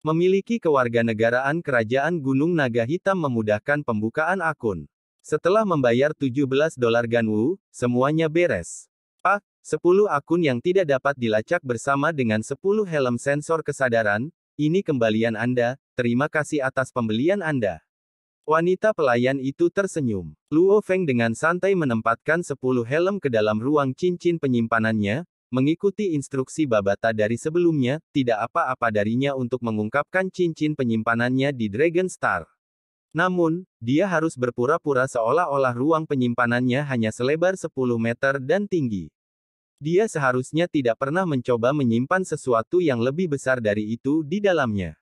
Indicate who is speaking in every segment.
Speaker 1: Memiliki kewarganegaraan Kerajaan Gunung Naga Hitam memudahkan pembukaan akun. Setelah membayar $17 Ganwu, semuanya beres. Pak, 10 akun yang tidak dapat dilacak bersama dengan 10 helm sensor kesadaran, ini kembalian Anda, terima kasih atas pembelian Anda. Wanita pelayan itu tersenyum. Luo Feng dengan santai menempatkan 10 helm ke dalam ruang cincin penyimpanannya, mengikuti instruksi Babata dari sebelumnya, tidak apa-apa darinya untuk mengungkapkan cincin penyimpanannya di Dragon Star. Namun, dia harus berpura-pura seolah-olah ruang penyimpanannya hanya selebar 10 meter dan tinggi. Dia seharusnya tidak pernah mencoba menyimpan sesuatu yang lebih besar dari itu di dalamnya.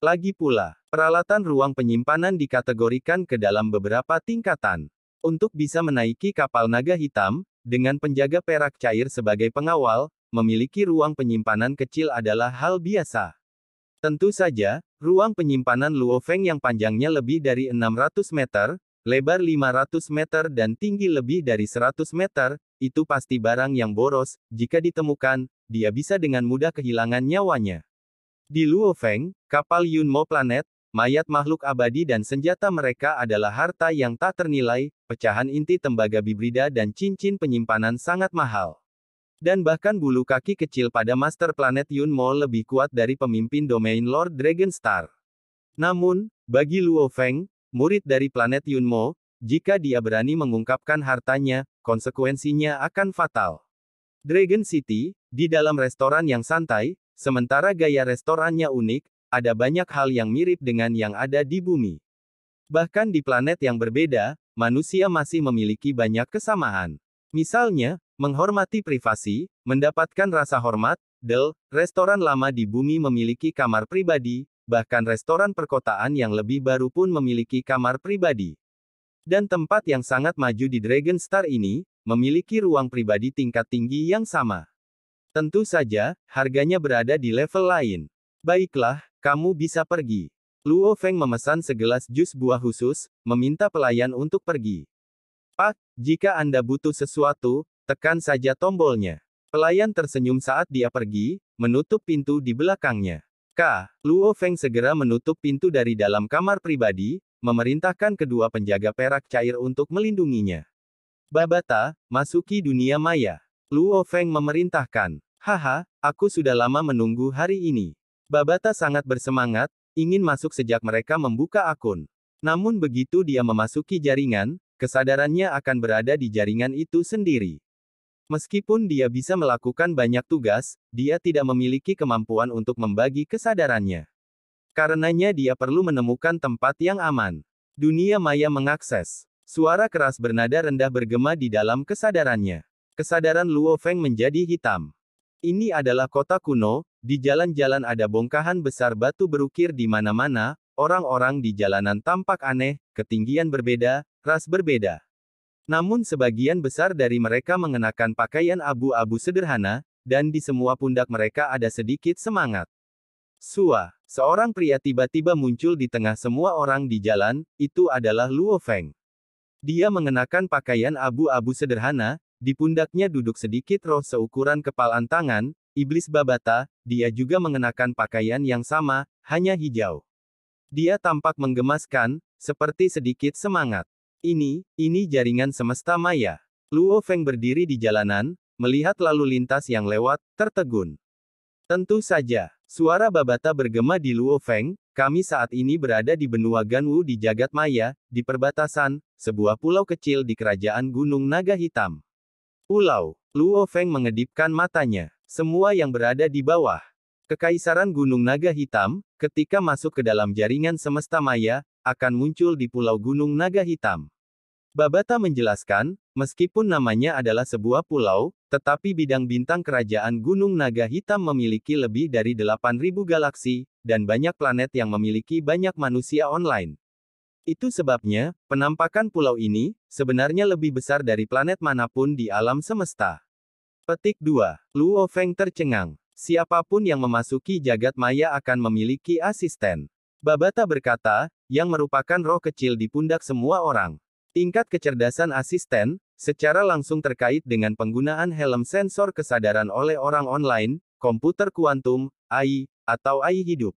Speaker 1: Lagi pula, peralatan ruang penyimpanan dikategorikan ke dalam beberapa tingkatan. Untuk bisa menaiki kapal naga hitam, dengan penjaga perak cair sebagai pengawal, memiliki ruang penyimpanan kecil adalah hal biasa. Tentu saja, ruang penyimpanan Luo Feng yang panjangnya lebih dari 600 meter, lebar 500 meter dan tinggi lebih dari 100 meter, itu pasti barang yang boros, jika ditemukan, dia bisa dengan mudah kehilangan nyawanya. Di Luo Feng, kapal Yunmo Planet, mayat makhluk abadi dan senjata mereka adalah harta yang tak ternilai, pecahan inti tembaga bibrida dan cincin penyimpanan sangat mahal. Dan bahkan bulu kaki kecil pada Master Planet Yunmo lebih kuat dari pemimpin domain Lord Dragon Star. Namun, bagi Luo Feng, murid dari planet Yunmo, jika dia berani mengungkapkan hartanya, konsekuensinya akan fatal. Dragon City, di dalam restoran yang santai, sementara gaya restorannya unik, ada banyak hal yang mirip dengan yang ada di bumi. Bahkan di planet yang berbeda, manusia masih memiliki banyak kesamaan. Misalnya, menghormati privasi, mendapatkan rasa hormat, restoran lama di bumi memiliki kamar pribadi, bahkan restoran perkotaan yang lebih baru pun memiliki kamar pribadi. Dan tempat yang sangat maju di Dragon Star ini, memiliki ruang pribadi tingkat tinggi yang sama. Tentu saja, harganya berada di level lain. Baiklah, kamu bisa pergi. Luo Feng memesan segelas jus buah khusus, meminta pelayan untuk pergi. Pak, jika Anda butuh sesuatu, tekan saja tombolnya. Pelayan tersenyum saat dia pergi, menutup pintu di belakangnya. Luo Feng segera menutup pintu dari dalam kamar pribadi, memerintahkan kedua penjaga perak cair untuk melindunginya. Babata, masuki dunia maya. Luo Feng memerintahkan. Haha, aku sudah lama menunggu hari ini. Babata sangat bersemangat, ingin masuk sejak mereka membuka akun. Namun begitu dia memasuki jaringan, kesadarannya akan berada di jaringan itu sendiri. Meskipun dia bisa melakukan banyak tugas, dia tidak memiliki kemampuan untuk membagi kesadarannya. Karenanya dia perlu menemukan tempat yang aman. Dunia maya mengakses. Suara keras bernada rendah bergema di dalam kesadarannya. Kesadaran Luo Feng menjadi hitam. Ini adalah kota kuno, di jalan-jalan ada bongkahan besar batu berukir di mana-mana, orang-orang di jalanan tampak aneh, ketinggian berbeda, ras berbeda. Namun sebagian besar dari mereka mengenakan pakaian abu-abu sederhana, dan di semua pundak mereka ada sedikit semangat. Seorang pria tiba-tiba muncul di tengah semua orang di jalan, itu adalah Luo Feng. Dia mengenakan pakaian abu-abu sederhana, di pundaknya duduk sedikit roh seukuran kepalan tangan, iblis Babata, dia juga mengenakan pakaian yang sama, hanya hijau. Dia tampak menggemaskan, seperti sedikit semangat. Ini jaringan semesta maya. Luo Feng berdiri di jalanan, melihat lalu lintas yang lewat, tertegun. Tentu saja, suara Babata bergema di Luo Feng, kami saat ini berada di benua Ganwu di jagat maya, di perbatasan, sebuah pulau kecil di kerajaan Gunung Naga Hitam. Pulau. Luo Feng mengedipkan matanya. Semua yang berada di bawah Kekaisaran Gunung Naga Hitam, ketika masuk ke dalam jaringan semesta maya, akan muncul di Pulau Gunung Naga Hitam. Babata menjelaskan, meskipun namanya adalah sebuah pulau, tetapi bidang bintang kerajaan Gunung Naga Hitam memiliki lebih dari 8.000 galaksi, dan banyak planet yang memiliki banyak manusia online. Itu sebabnya, penampakan pulau ini, sebenarnya lebih besar dari planet manapun di alam semesta. Petik 2. Luo Feng tercengang. Siapapun yang memasuki jagat maya akan memiliki asisten. Babata berkata, yang merupakan roh kecil di pundak semua orang. Tingkat kecerdasan asisten, secara langsung terkait dengan penggunaan helm sensor kesadaran oleh orang online, komputer kuantum, AI, atau AI hidup.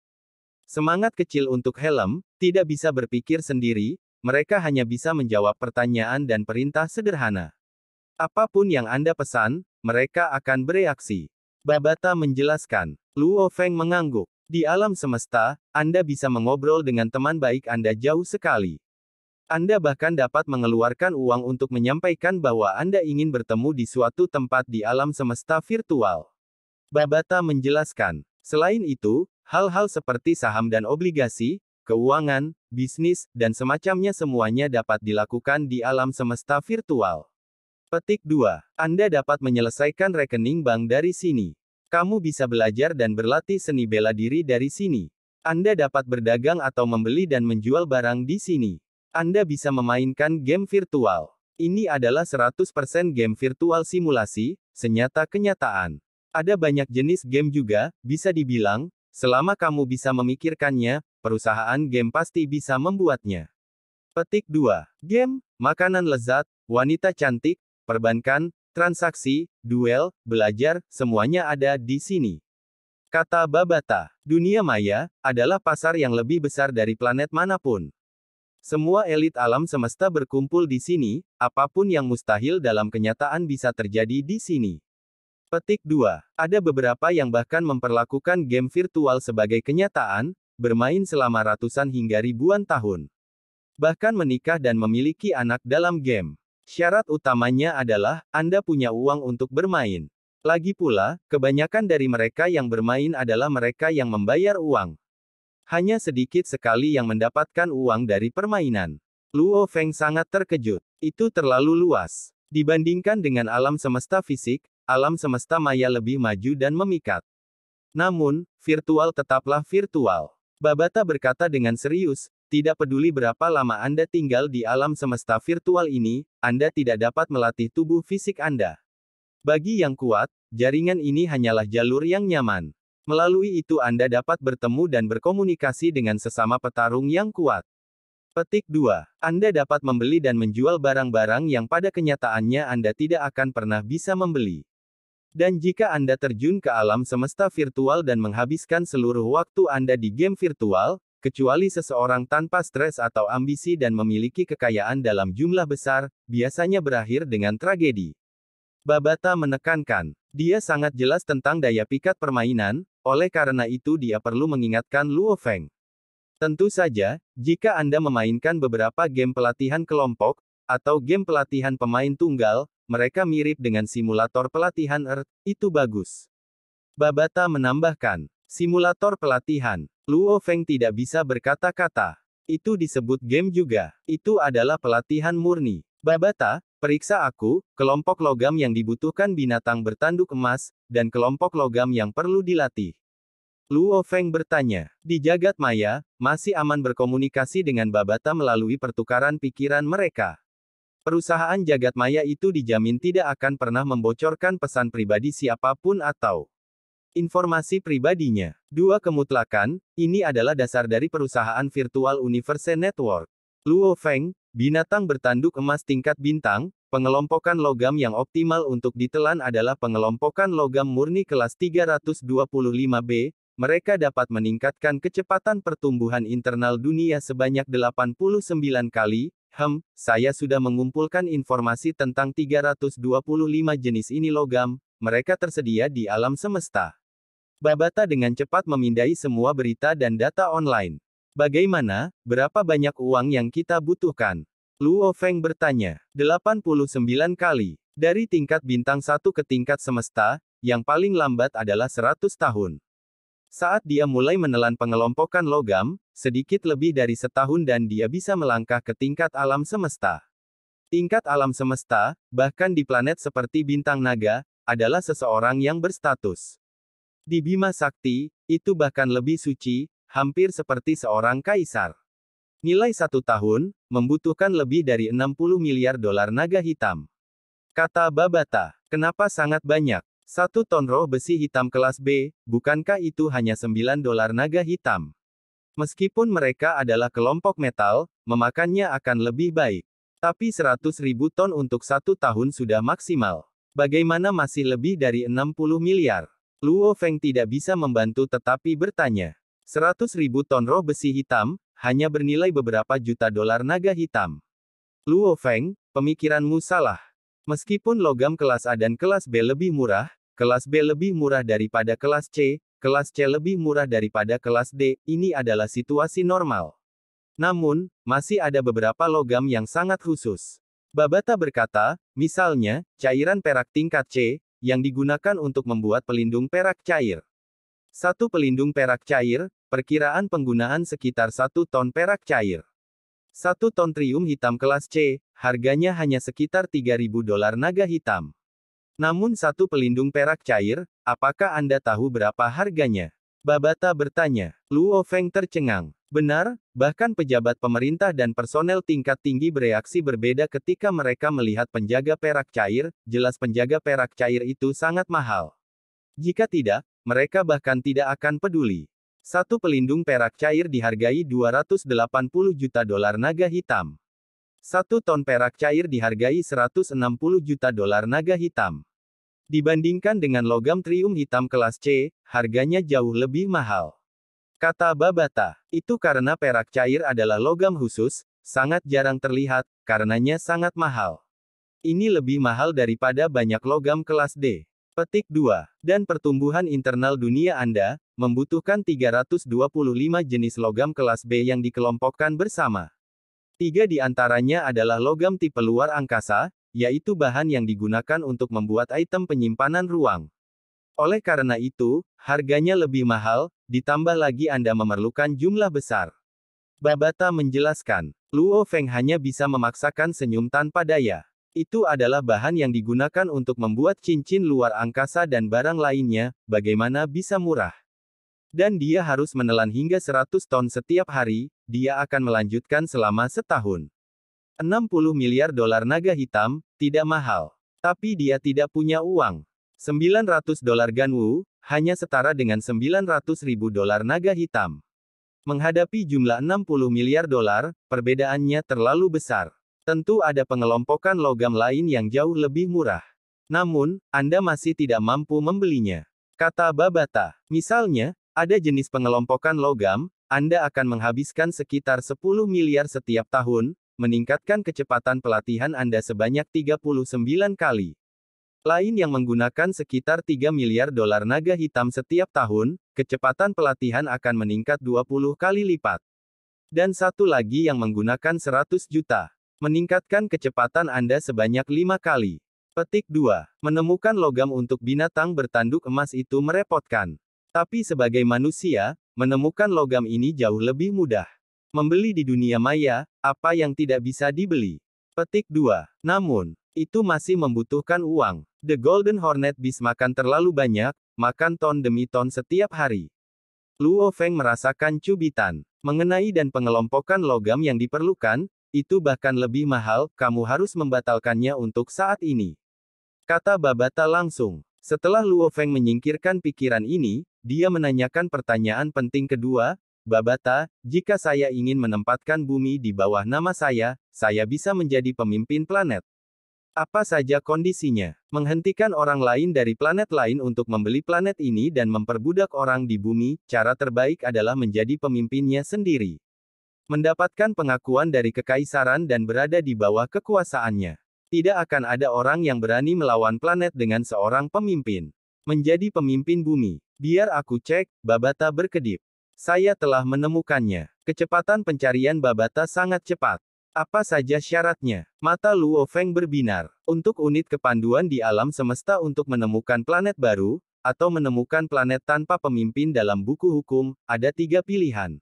Speaker 1: Semangat kecil untuk helm, tidak bisa berpikir sendiri, mereka hanya bisa menjawab pertanyaan dan perintah sederhana. Apapun yang Anda pesan, mereka akan bereaksi. Babata menjelaskan. Luo Feng mengangguk. Di alam semesta, Anda bisa mengobrol dengan teman baik Anda jauh sekali. Anda bahkan dapat mengeluarkan uang untuk menyampaikan bahwa Anda ingin bertemu di suatu tempat di alam semesta virtual. Babata menjelaskan. Selain itu, hal-hal seperti saham dan obligasi, keuangan, bisnis, dan semacamnya semuanya dapat dilakukan di alam semesta virtual. Petik 2. Anda dapat menyelesaikan rekening bank dari sini. Kamu bisa belajar dan berlatih seni bela diri dari sini. Anda dapat berdagang atau membeli dan menjual barang di sini. Anda bisa memainkan game virtual. Ini adalah 100% game virtual simulasi, senyata kenyataan. Ada banyak jenis game juga, bisa dibilang, selama kamu bisa memikirkannya, perusahaan game pasti bisa membuatnya. Petik 2. Game, makanan lezat, wanita cantik, perbankan, transaksi, duel, belajar, semuanya ada di sini. Kata Babata, dunia maya adalah pasar yang lebih besar dari planet manapun. Semua elit alam semesta berkumpul di sini, apapun yang mustahil dalam kenyataan bisa terjadi di sini. Petik 2. Ada beberapa yang bahkan memperlakukan game virtual sebagai kenyataan, bermain selama ratusan hingga ribuan tahun. Bahkan menikah dan memiliki anak dalam game. Syarat utamanya adalah, Anda punya uang untuk bermain. Lagi pula, kebanyakan dari mereka yang bermain adalah mereka yang membayar uang. Hanya sedikit sekali yang mendapatkan uang dari permainan. Luo Feng sangat terkejut. Itu terlalu luas. Dibandingkan dengan alam semesta fisik, alam semesta maya lebih maju dan memikat. Namun, virtual tetaplah virtual. Babata berkata dengan serius, tidak peduli berapa lama Anda tinggal di alam semesta virtual ini, Anda tidak dapat melatih tubuh fisik Anda. Bagi yang kuat, jaringan ini hanyalah jalur yang nyaman. Melalui itu Anda dapat bertemu dan berkomunikasi dengan sesama petarung yang kuat. Petik 2. Anda dapat membeli dan menjual barang-barang yang pada kenyataannya Anda tidak akan pernah bisa membeli. Dan jika Anda terjun ke alam semesta virtual dan menghabiskan seluruh waktu Anda di game virtual, kecuali seseorang tanpa stres atau ambisi dan memiliki kekayaan dalam jumlah besar, biasanya berakhir dengan tragedi. Babata menekankan, dia sangat jelas tentang daya pikat permainan, oleh karena itu dia perlu mengingatkan Luo Feng. Tentu saja, jika Anda memainkan beberapa game pelatihan kelompok, atau game pelatihan pemain tunggal, mereka mirip dengan simulator pelatihan Earth, itu bagus. Babata menambahkan, simulator pelatihan. Luo Feng tidak bisa berkata-kata. Itu disebut game juga. Itu adalah pelatihan murni. Babata, periksa aku, kelompok logam yang dibutuhkan binatang bertanduk emas, dan kelompok logam yang perlu dilatih. Luo Feng bertanya, di jagat maya, masih aman berkomunikasi dengan Babata melalui pertukaran pikiran mereka. Perusahaan jagat maya itu dijamin tidak akan pernah membocorkan pesan pribadi siapapun atau informasi pribadinya. Dua kemutlakan, ini adalah dasar dari perusahaan virtual Universe Network. Luo Feng, binatang bertanduk emas tingkat bintang, pengelompokan logam yang optimal untuk ditelan adalah pengelompokan logam murni kelas 325B, mereka dapat meningkatkan kecepatan pertumbuhan internal dunia sebanyak 89 kali, saya sudah mengumpulkan informasi tentang 325 jenis ini logam, mereka tersedia di alam semesta. Babata dengan cepat memindai semua berita dan data online. Bagaimana, berapa banyak uang yang kita butuhkan? Luo Feng bertanya. 89 kali. Dari tingkat bintang 1 ke tingkat semesta, yang paling lambat adalah 100 tahun. Saat dia mulai menelan pengelompokan logam, sedikit lebih dari setahun dan dia bisa melangkah ke tingkat alam semesta. Tingkat alam semesta, bahkan di planet seperti bintang naga, adalah seseorang yang berstatus. Di Bima Sakti, itu bahkan lebih suci, hampir seperti seorang kaisar. Nilai 1 tahun, membutuhkan lebih dari 60 miliar dolar naga hitam. Kata Babata, kenapa sangat banyak? 1 ton roh besi hitam kelas B, bukankah itu hanya 9 dolar naga hitam? Meskipun mereka adalah kelompok metal, memakannya akan lebih baik. Tapi 100.000 ton untuk 1 tahun sudah maksimal. Bagaimana masih lebih dari 60 miliar? Luo Feng tidak bisa membantu tetapi bertanya. 100.000 ton roh besi hitam, hanya bernilai beberapa juta dolar naga hitam. Luo Feng, pemikiranmu salah. Meskipun logam kelas A dan kelas B lebih murah, kelas B lebih murah daripada kelas C lebih murah daripada kelas D, ini adalah situasi normal. Namun, masih ada beberapa logam yang sangat khusus. Babata berkata, misalnya, cairan perak tingkat C, yang digunakan untuk membuat pelindung perak cair. Satu pelindung perak cair, perkiraan penggunaan sekitar 1 ton perak cair. 1 ton trium hitam kelas C, harganya hanya sekitar 3.000 dolar naga hitam. Namun satu pelindung perak cair, apakah Anda tahu berapa harganya? Babata bertanya. Luo Feng tercengang. Benar, bahkan pejabat pemerintah dan personel tingkat tinggi bereaksi berbeda ketika mereka melihat penjaga perak cair, jelas penjaga perak cair itu sangat mahal. Jika tidak, mereka bahkan tidak akan peduli. Satu pelindung perak cair dihargai 280 juta dolar naga hitam. 1 ton perak cair dihargai 160 juta dolar naga hitam. Dibandingkan dengan logam trium hitam kelas C, harganya jauh lebih mahal. Kata Babata, itu karena perak cair adalah logam khusus, sangat jarang terlihat, karenanya sangat mahal. Ini lebih mahal daripada banyak logam kelas D. Petik 2. Dan pertumbuhan internal dunia Anda, membutuhkan 325 jenis logam kelas B yang dikelompokkan bersama. 3 di antaranya adalah logam tipe luar angkasa, yaitu bahan yang digunakan untuk membuat item penyimpanan ruang. Oleh karena itu, harganya lebih mahal, ditambah lagi Anda memerlukan jumlah besar. Babata menjelaskan. Luo Feng hanya bisa memaksakan senyum tanpa daya. Itu adalah bahan yang digunakan untuk membuat cincin luar angkasa dan barang lainnya, bagaimana bisa murah? Dan dia harus menelan hingga 100 ton setiap hari, dia akan melanjutkan selama setahun. 60 miliar dolar naga hitam, tidak mahal. Tapi dia tidak punya uang. 900 dolar Ganwu, hanya setara dengan 900.000 dolar naga hitam. Menghadapi jumlah 60 miliar dolar, perbedaannya terlalu besar. Tentu ada pengelompokan logam lain yang jauh lebih murah. Namun, Anda masih tidak mampu membelinya. Kata Babata. Misalnya, ada jenis pengelompokan logam, Anda akan menghabiskan sekitar 10 miliar setiap tahun, meningkatkan kecepatan pelatihan Anda sebanyak 39 kali. Lain yang menggunakan sekitar 3 miliar dolar naga hitam setiap tahun, kecepatan pelatihan akan meningkat 20 kali lipat. Dan satu lagi yang menggunakan 100 juta. Meningkatkan kecepatan Anda sebanyak 5 kali. Petik 2. Menemukan logam untuk binatang bertanduk emas itu merepotkan. Tapi sebagai manusia, menemukan logam ini jauh lebih mudah. Membeli di dunia maya, apa yang tidak bisa dibeli? Petik 2. Namun, itu masih membutuhkan uang. The Golden Hornet Beast makan terlalu banyak, makan ton demi ton setiap hari. Luo Feng merasakan cubitan. Mengenai dan pengelompokan logam yang diperlukan, itu bahkan lebih mahal, kamu harus membatalkannya untuk saat ini. Kata Babata langsung. Setelah Luo Feng menyingkirkan pikiran ini, dia menanyakan pertanyaan penting kedua, Babata, jika saya ingin menempatkan bumi di bawah nama saya bisa menjadi pemimpin planet. Apa saja kondisinya? Menghentikan orang lain dari planet lain untuk membeli planet ini dan memperbudak orang di bumi, cara terbaik adalah menjadi pemimpinnya sendiri. Mendapatkan pengakuan dari kekaisaran dan berada di bawah kekuasaannya. Tidak akan ada orang yang berani melawan planet dengan seorang pemimpin. Menjadi pemimpin bumi. Biar aku cek, Babata berkedip. Saya telah menemukannya. Kecepatan pencarian Babata sangat cepat. Apa saja syaratnya? Mata Luo Feng berbinar. Untuk unit kepanduan di alam semesta untuk menemukan planet baru, atau menemukan planet tanpa pemimpin dalam buku hukum, ada 3 pilihan.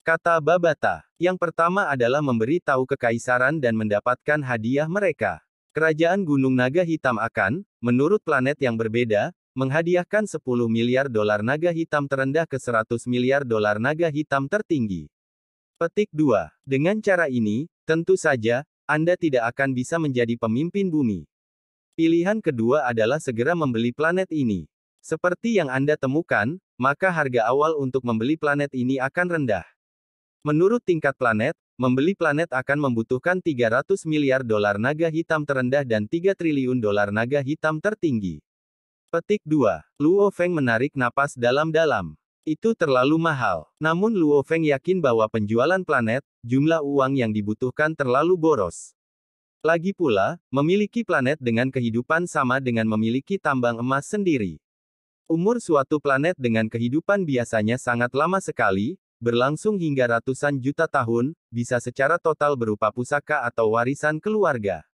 Speaker 1: Kata Babata. Yang pertama adalah memberi tahu kekaisaran dan mendapatkan hadiah mereka. Kerajaan Gunung Naga Hitam akan, menurut planet yang berbeda, menghadiahkan 10 miliar dolar naga hitam terendah ke 100 miliar dolar naga hitam tertinggi. Petik 2. Dengan cara ini, tentu saja, Anda tidak akan bisa menjadi pemimpin bumi. Pilihan kedua adalah segera membeli planet ini. Seperti yang Anda temukan, maka harga awal untuk membeli planet ini akan rendah. Menurut tingkat planet, membeli planet akan membutuhkan 300 miliar dolar naga hitam terendah dan 3 triliun dolar naga hitam tertinggi. Petik 2. Luo Feng menarik napas dalam-dalam. Itu terlalu mahal. Namun Luo Feng yakin bahwa penjualan planet, jumlah uang yang dibutuhkan terlalu boros. Lagi pula, memiliki planet dengan kehidupan sama dengan memiliki tambang emas sendiri. Umur suatu planet dengan kehidupan biasanya sangat lama sekali, berlangsung hingga ratusan juta tahun, bisa secara total berupa pusaka atau warisan keluarga.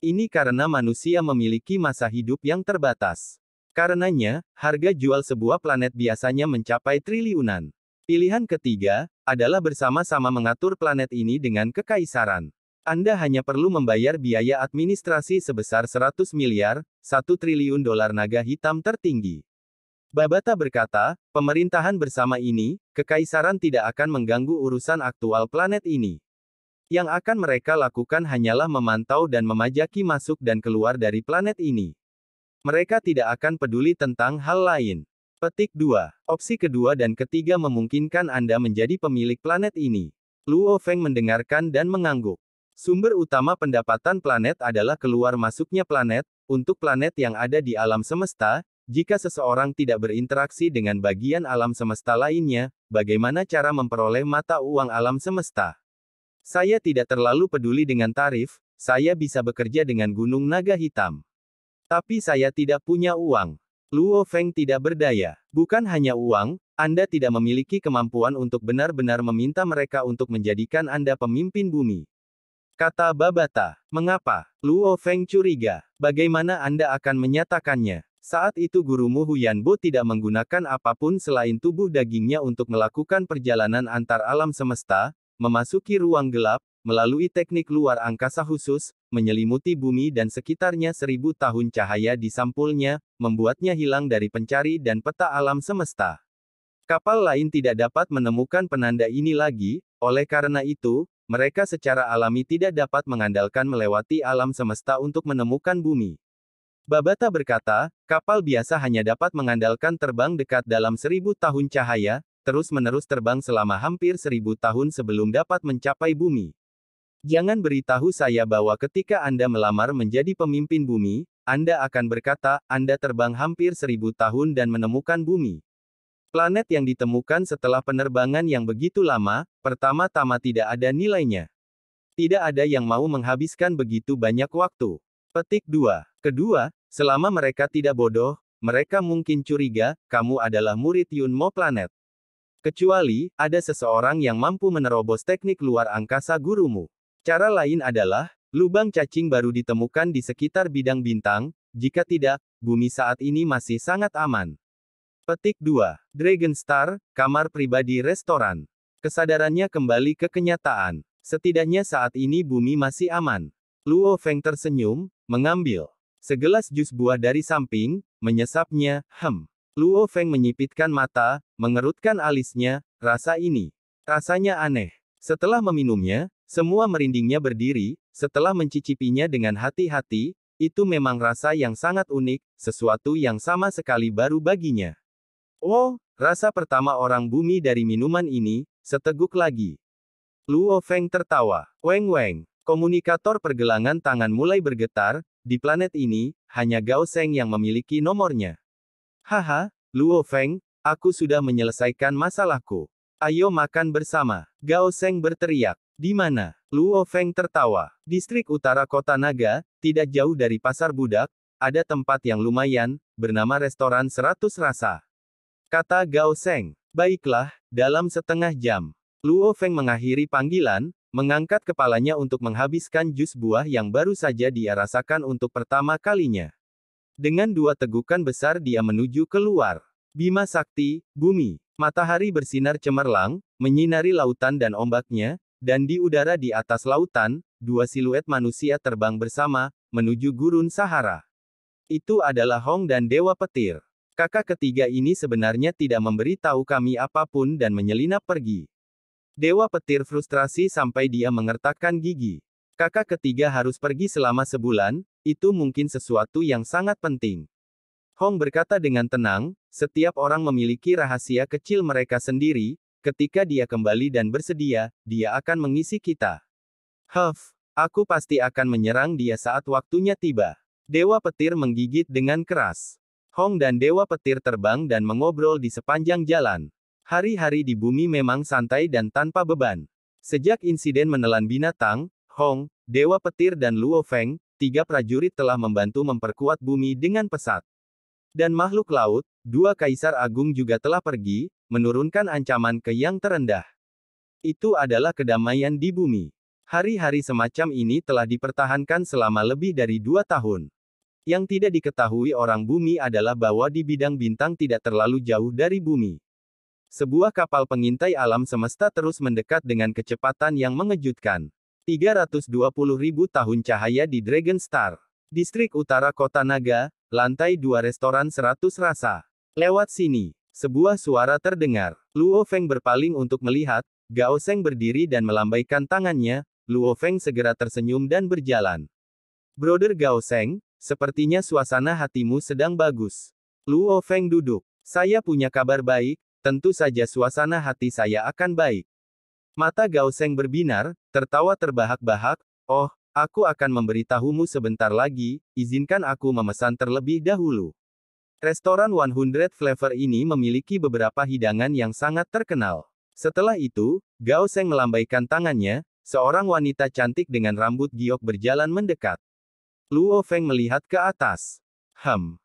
Speaker 1: Ini karena manusia memiliki masa hidup yang terbatas. Karenanya, harga jual sebuah planet biasanya mencapai triliunan. Pilihan ketiga, adalah bersama-sama mengatur planet ini dengan kekaisaran. Anda hanya perlu membayar biaya administrasi sebesar 100 miliar, 1 triliun dolar naga hitam tertinggi. Babata berkata, pemerintahan bersama ini, kekaisaran tidak akan mengganggu urusan aktual planet ini. Yang akan mereka lakukan hanyalah memantau dan memajaki masuk dan keluar dari planet ini. Mereka tidak akan peduli tentang hal lain. Petik 2. Opsi kedua dan ketiga memungkinkan Anda menjadi pemilik planet ini. Luo Feng mendengarkan dan mengangguk. Sumber utama pendapatan planet adalah keluar masuknya planet, untuk planet yang ada di alam semesta. Jika seseorang tidak berinteraksi dengan bagian alam semesta lainnya, bagaimana cara memperoleh mata uang alam semesta? Saya tidak terlalu peduli dengan tarif, saya bisa bekerja dengan Gunung Naga Hitam. Tapi saya tidak punya uang. Luo Feng tidak berdaya. Bukan hanya uang, Anda tidak memiliki kemampuan untuk benar-benar meminta mereka untuk menjadikan Anda pemimpin bumi. Kata Babata. Mengapa? Luo Feng curiga. Bagaimana Anda akan menyatakannya? Saat itu gurumu Huyan Bo tidak menggunakan apapun selain tubuh dagingnya untuk melakukan perjalanan antar alam semesta, memasuki ruang gelap, melalui teknik luar angkasa khusus, menyelimuti bumi dan sekitarnya 1000 tahun cahaya di sampulnya, membuatnya hilang dari pencari dan peta alam semesta. Kapal lain tidak dapat menemukan penanda ini lagi, oleh karena itu, mereka secara alami tidak dapat mengandalkan melewati alam semesta untuk menemukan bumi. Babata berkata, kapal biasa hanya dapat mengandalkan terbang dekat dalam 1000 tahun cahaya, terus-menerus terbang selama hampir 1000 tahun sebelum dapat mencapai bumi. Jangan beritahu saya bahwa ketika Anda melamar menjadi pemimpin bumi, Anda akan berkata, Anda terbang hampir 1000 tahun dan menemukan bumi. Planet yang ditemukan setelah penerbangan yang begitu lama, pertama-tama tidak ada nilainya. Tidak ada yang mau menghabiskan begitu banyak waktu. Petik 2. Kedua, selama mereka tidak bodoh, mereka mungkin curiga, kamu adalah murid Yun Mo Planet. Kecuali, ada seseorang yang mampu menerobos teknik luar angkasa gurumu. Cara lain adalah, lubang cacing baru ditemukan di sekitar bidang bintang, jika tidak, bumi saat ini masih sangat aman. Petik 2. Dragon Star, kamar pribadi restoran. Kesadarannya kembali ke kenyataan. Setidaknya saat ini bumi masih aman. Luo Feng tersenyum, mengambil segelas jus buah dari samping, menyesapnya, Luo Feng menyipitkan mata, mengerutkan alisnya, rasanya aneh. Setelah meminumnya, semua merindingnya berdiri, setelah mencicipinya dengan hati-hati, itu memang rasa yang sangat unik, sesuatu yang sama sekali baru baginya. Oh, rasa pertama orang bumi dari minuman ini, seteguk lagi. Luo Feng tertawa. Weng. Komunikator pergelangan tangan mulai bergetar, di planet ini, hanya Gao Sheng yang memiliki nomornya. Haha, Luo Feng, aku sudah menyelesaikan masalahku. Ayo makan bersama. Gao Sheng berteriak. Di mana? Luo Feng tertawa. Distrik utara kota naga, tidak jauh dari pasar budak, ada tempat yang lumayan, bernama restoran 100 rasa. Kata Gao Sheng. Baiklah, dalam setengah jam. Luo Feng mengakhiri panggilan, mengangkat kepalanya untuk menghabiskan jus buah yang baru saja dia rasakan untuk pertama kalinya. Dengan 2 tegukan besar dia menuju keluar. Bima Sakti, bumi. Matahari bersinar cemerlang, menyinari lautan dan ombaknya, dan di udara di atas lautan, 2 siluet manusia terbang bersama, menuju gurun Sahara. Itu adalah Hong dan Dewa Petir. Kakak ketiga ini sebenarnya tidak memberi tahu kami apapun dan menyelinap pergi. Dewa Petir frustrasi sampai dia mengertakkan gigi. Kakak ketiga harus pergi selama sebulan, itu mungkin sesuatu yang sangat penting. Hong berkata dengan tenang, setiap orang memiliki rahasia kecil mereka sendiri, ketika dia kembali dan bersedia, dia akan mengisi kita. Aku pasti akan menyerang dia saat waktunya tiba. Dewa Petir menggigit dengan keras. Hong dan Dewa Petir terbang dan mengobrol di sepanjang jalan. Hari-hari di bumi memang santai dan tanpa beban. Sejak insiden menelan binatang, Hong, Dewa Petir dan Luo Feng, 3 prajurit telah membantu memperkuat bumi dengan pesat. Dan makhluk laut, 2 kaisar agung juga telah pergi, menurunkan ancaman ke yang terendah. Itu adalah kedamaian di bumi. Hari-hari semacam ini telah dipertahankan selama lebih dari 2 tahun. Yang tidak diketahui orang bumi adalah bahwa di bidang bintang tidak terlalu jauh dari bumi. Sebuah kapal pengintai alam semesta terus mendekat dengan kecepatan yang mengejutkan. 320.000 tahun cahaya di Dragon Star. Distrik utara kota naga, lantai 2 restoran 100 rasa. Lewat sini. Sebuah suara terdengar. Luo Feng berpaling untuk melihat. Gao Sheng berdiri dan melambaikan tangannya. Luo Feng segera tersenyum dan berjalan. Brother Gao Sheng, sepertinya suasana hatimu sedang bagus. Luo Feng duduk. Saya punya kabar baik. Tentu saja suasana hati saya akan baik. Mata Gao Sheng berbinar, tertawa terbahak-bahak. Oh, aku akan memberitahumu sebentar lagi, izinkan aku memesan terlebih dahulu. Restoran 100 Flavor ini memiliki beberapa hidangan yang sangat terkenal. Setelah itu, Gao Sheng melambaikan tangannya, seorang wanita cantik dengan rambut giok berjalan mendekat. Luo Feng melihat ke atas.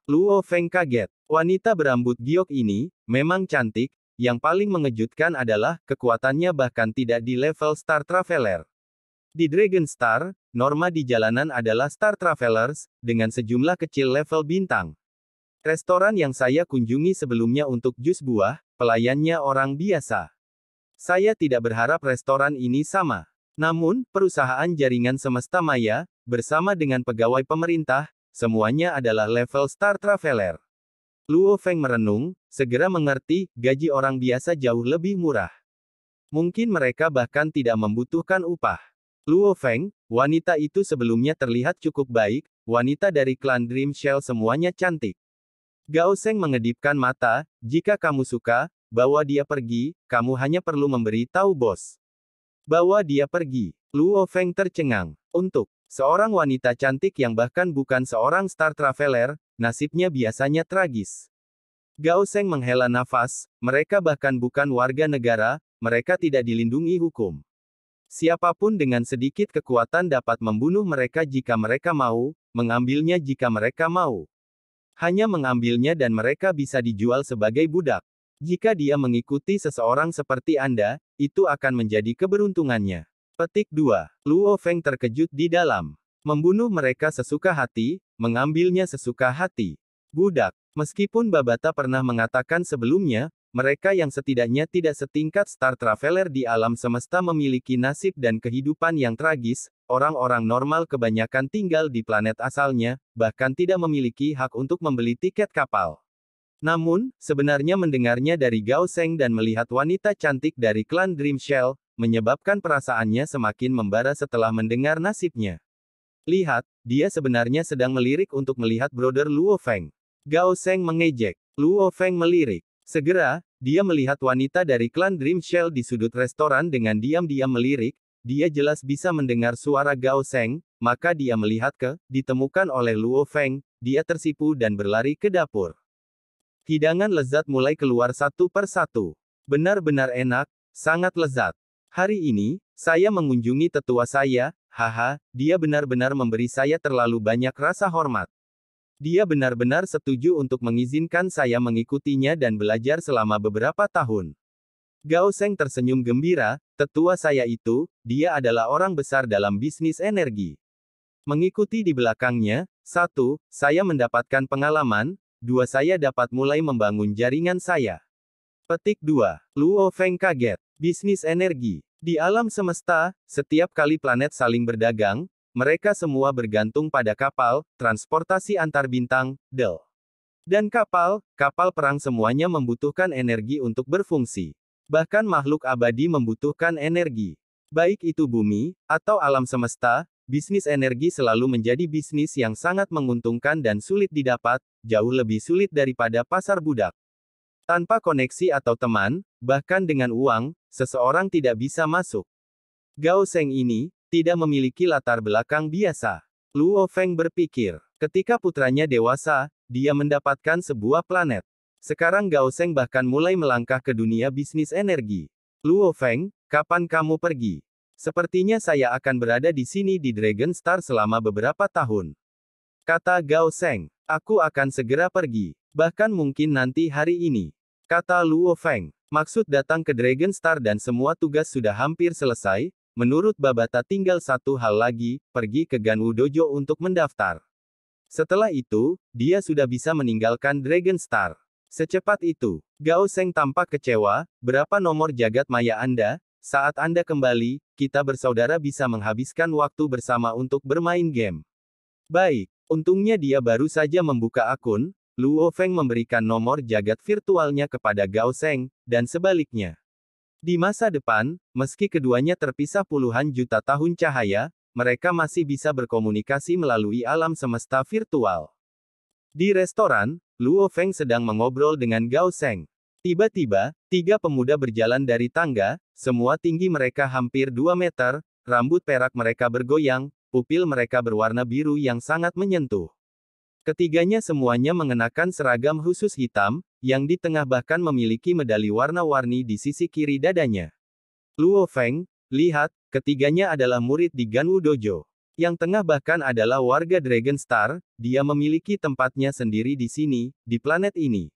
Speaker 1: Luo Feng kaget. Wanita berambut giok ini, memang cantik, yang paling mengejutkan adalah, kekuatannya bahkan tidak di level Star Traveler. Di Dragon Star, norma di jalanan adalah Star Travelers, dengan sejumlah kecil level bintang. Restoran yang saya kunjungi sebelumnya untuk jus buah, pelayannya orang biasa. Saya tidak berharap restoran ini sama. Namun, perusahaan jaringan semesta maya, bersama dengan pegawai pemerintah, semuanya adalah level Star Traveler. Luo Feng merenung, segera mengerti, gaji orang biasa jauh lebih murah. Mungkin mereka bahkan tidak membutuhkan upah. Luo Feng, wanita itu sebelumnya terlihat cukup baik, wanita dari klan Dream Shell semuanya cantik. Gao Sheng mengedipkan mata, jika kamu suka, bawa dia pergi, kamu hanya perlu memberi tahu bos. Bawa dia pergi. Luo Feng tercengang. Untuk seorang wanita cantik yang bahkan bukan seorang Star Traveler, nasibnya biasanya tragis. Gao Sheng menghela nafas, mereka bahkan bukan warga negara, mereka tidak dilindungi hukum. Siapapun dengan sedikit kekuatan dapat membunuh mereka jika mereka mau, mengambilnya jika mereka mau. Hanya mengambilnya dan mereka bisa dijual sebagai budak. Jika dia mengikuti seseorang seperti Anda, itu akan menjadi keberuntungannya. Petik 2. Luo Feng terkejut di dalam. Membunuh mereka sesuka hati, mengambilnya sesuka hati. Budak. Meskipun Babata pernah mengatakan sebelumnya, mereka yang setidaknya tidak setingkat Star Traveler di alam semesta memiliki nasib dan kehidupan yang tragis, orang-orang normal kebanyakan tinggal di planet asalnya, bahkan tidak memiliki hak untuk membeli tiket kapal. Namun, sebenarnya mendengarnya dari Gao Sheng dan melihat wanita cantik dari klan Dream Shell, menyebabkan perasaannya semakin membara setelah mendengar nasibnya. Lihat, dia sebenarnya sedang melirik untuk melihat brother Luo Feng. Gao Sheng mengejek. Luo Feng melirik. Segera, dia melihat wanita dari klan Dream Shell di sudut restoran dengan diam-diam melirik, dia jelas bisa mendengar suara Gao Sheng, maka dia melihat ditemukan oleh Luo Feng, dia tersipu dan berlari ke dapur. Hidangan lezat mulai keluar satu per satu. Benar-benar enak, sangat lezat. Hari ini, saya mengunjungi tetua saya, haha, dia benar-benar memberi saya terlalu banyak rasa hormat. Dia benar-benar setuju untuk mengizinkan saya mengikutinya dan belajar selama beberapa tahun. Gao Sheng tersenyum gembira, tetua saya itu, dia adalah orang besar dalam bisnis energi. Mengikuti di belakangnya, 1, saya mendapatkan pengalaman, 2 saya dapat mulai membangun jaringan saya. Petik 2. Luo Feng kaget. Bisnis energi. Di alam semesta, setiap kali planet saling berdagang, mereka semua bergantung pada kapal, transportasi antar bintang, DEL. Dan kapal perang semuanya membutuhkan energi untuk berfungsi. Bahkan makhluk abadi membutuhkan energi. Baik itu bumi, atau alam semesta, bisnis energi selalu menjadi bisnis yang sangat menguntungkan dan sulit didapat, jauh lebih sulit daripada pasar budak. Tanpa koneksi atau teman, bahkan dengan uang, seseorang tidak bisa masuk. Gao Sheng ini, tidak memiliki latar belakang biasa. Luo Feng berpikir, ketika putranya dewasa, dia mendapatkan sebuah planet. Sekarang Gao Sheng bahkan mulai melangkah ke dunia bisnis energi. Luo Feng, kapan kamu pergi? Sepertinya saya akan berada di sini di Dragon Star selama beberapa tahun. Kata Gao Sheng, aku akan segera pergi. Bahkan mungkin nanti hari ini. Kata Luo Feng, maksud datang ke Dragon Star dan semua tugas sudah hampir selesai. Menurut Babata tinggal satu hal lagi, pergi ke Ganwu Dojo untuk mendaftar. Setelah itu, dia sudah bisa meninggalkan Dragon Star. Secepat itu, Gao Sheng tampak kecewa, berapa nomor jagat maya Anda? Saat Anda kembali, kita bersaudara bisa menghabiskan waktu bersama untuk bermain game. Baik, untungnya dia baru saja membuka akun. Luo Feng memberikan nomor jagat virtualnya kepada Gao Sheng, dan sebaliknya. Di masa depan, meski keduanya terpisah puluhan juta tahun cahaya, mereka masih bisa berkomunikasi melalui alam semesta virtual. Di restoran, Luo Feng sedang mengobrol dengan Gao Sheng. Tiba-tiba, tiga pemuda berjalan dari tangga, semua tinggi mereka hampir 2 meter, rambut perak mereka bergoyang, pupil mereka berwarna biru yang sangat menyentuh. Ketiganya semuanya mengenakan seragam khusus hitam, yang di tengah bahkan memiliki medali warna-warni di sisi kiri dadanya. Luo Feng, lihat, ketiganya adalah murid di Ganwu Dojo. Yang tengah bahkan adalah warga Dragon Star, dia memiliki tempatnya sendiri di sini, di planet ini.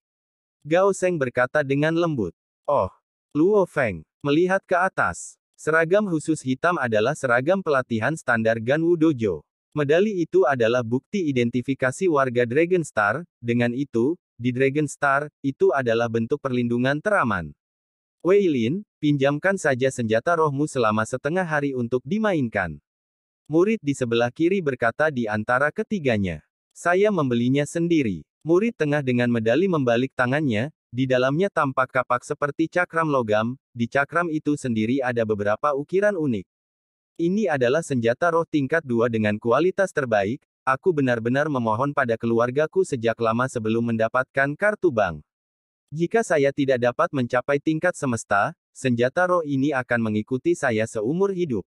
Speaker 1: Gao Sheng berkata dengan lembut. Oh, Luo Feng, melihat ke atas. Seragam khusus hitam adalah seragam pelatihan standar Ganwu Dojo. Medali itu adalah bukti identifikasi warga Dragon Star, dengan itu, di Dragon Star, itu adalah bentuk perlindungan teraman. Wei Lin, pinjamkan saja senjata rohmu selama setengah hari untuk dimainkan. Murid di sebelah kiri berkata di antara ketiganya. Saya membelinya sendiri. Murid tengah dengan medali membalik tangannya, di dalamnya tampak kapak seperti cakram logam, di cakram itu sendiri ada beberapa ukiran unik. Ini adalah senjata roh tingkat 2 dengan kualitas terbaik, aku benar-benar memohon pada keluargaku sejak lama sebelum mendapatkan kartu bank. Jika saya tidak dapat mencapai tingkat semesta, senjata roh ini akan mengikuti saya seumur hidup.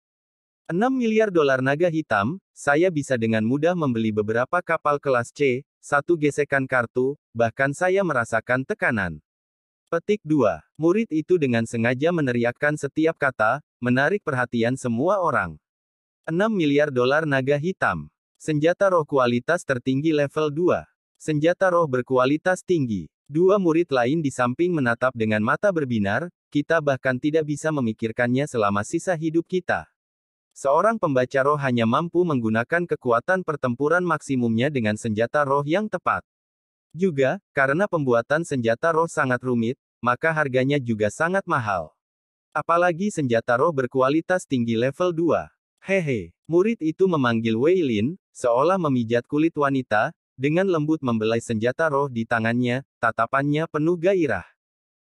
Speaker 1: 6 miliar dolar naga hitam, saya bisa dengan mudah membeli beberapa kapal kelas C, satu gesekan kartu, bahkan saya merasakan tekanan. Petik 2. Murid itu dengan sengaja meneriakkan setiap kata, menarik perhatian semua orang. 6 miliar dolar naga hitam. Senjata roh kualitas tertinggi level 2. Senjata roh berkualitas tinggi. Dua murid lain di samping menatap dengan mata berbinar, kita bahkan tidak bisa memikirkannya selama sisa hidup kita. Seorang pembaca roh hanya mampu menggunakan kekuatan pertempuran maksimumnya dengan senjata roh yang tepat. Juga, karena pembuatan senjata roh sangat rumit, maka harganya juga sangat mahal. Apalagi senjata roh berkualitas tinggi level 2. Hehe, murid itu memanggil Wei Lin, seolah memijat kulit wanita, dengan lembut membelai senjata roh di tangannya, tatapannya penuh gairah.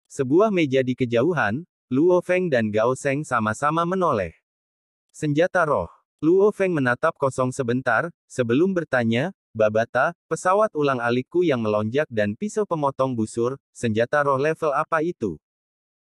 Speaker 1: Sebuah meja di kejauhan, Luo Feng dan Gao Sheng sama-sama menoleh. Senjata roh. Luo Feng menatap kosong sebentar, sebelum bertanya, Babata, pesawat ulang-alikku yang melonjak dan pisau pemotong busur, senjata roh level apa itu?